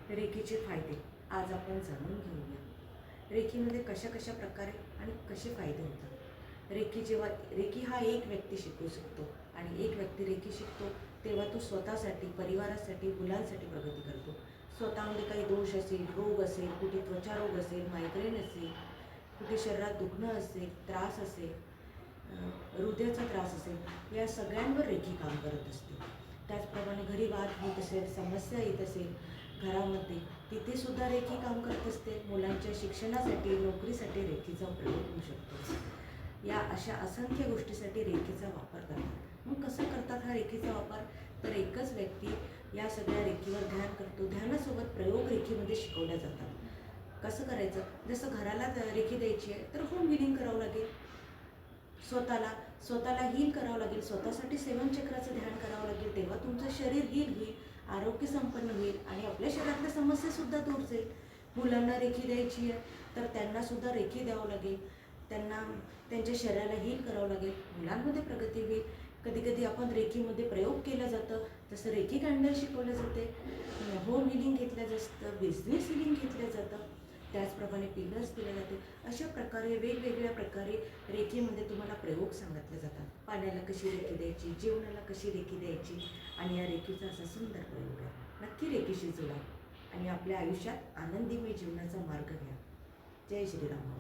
रेकीचे फायदे आज आपण जाणून घेऊया. रेकीमध्ये कशा कशा प्रकारे आणि कसे फायदे होतात. रेकी हा एक व्यक्ती शिकू शकतो आणि एक व्यक्ती रेकी शिकतो तेव्हा तो स्वतःसाठी, परिवारासाठी, मुलांसाठी प्रगती करतो. स्वतःमध्ये काही दोष असेल, रोग असेल, कुठे त्वचारोग असेल, मायग्रेन असेल, कुठे शरीरात दुखणं असेल, त्रास असेल, हृदयाचा त्रास असेल, या सगळ्यांवर रेकी काम करत असते. त्याचप्रमाणे घरी वाद होत असेल, समस्या येत असेल घरामध्ये, तिथे सुद्धा रेकी काम करत असते. मुलांच्या शिक्षणासाठी, नोकरीसाठी रेकीचा प्रयोग होऊ शकतो. या अशा असंख्य गोष्टीसाठी रेकीचा वापर करतात. मग कसं करतात हा रेकीचा वापर? तर एकच व्यक्ती या सगळ्या रेकीवर ध्यान करतो. ध्यानासोबत प्रयोग रेकीमध्ये शिकवल्या जातात. कसं करायचं? जसं घराला रेकी द्यायची आहे तर होम हिलिंग करावं लागेल. स्वतःला हील करावं लागेल. स्वतःसाठी सेवनचक्राचं ध्यान करावं लागेल. तेव्हा तुमचं शरीर हील होईल, आरोग्य संपन्न होईल आणि आपल्या शरीरातल्या समस्यासुद्धा दूर जाईल. मुलांना रेकी द्यायची आहे तर त्यांनासुद्धा रेकी द्यावं लागेल. त्यांना त्यांच्या शरीराला हील करावं लागेल. मुलांमध्ये प्रगती होईल. कधी कधी आपण रेकीमध्ये प्रयोग केला जातं, जसं रेकी कॅन्डल शिकवलं जाते, होम हिलिंग घेतलं जातं, बिझनेस हिलिंग घेतलं जातं, त्याचप्रमाणे पिलर्स केले जाते. अशा प्रकारे वेगवेगळ्या प्रकारे रेकीमध्ये तुम्हाला प्रयोग सांगितले जातात. पाण्याला कशी रेकी द्यायची, जेवणाला कशी रेकी द्यायची आणि या रेकीचा असा सुंदर प्रयोग आहे. नक्की रेकीशी जोडा आणि आपल्या आयुष्यात आनंदीमय जीवनाचा मार्ग घ्या. जय श्रीराम.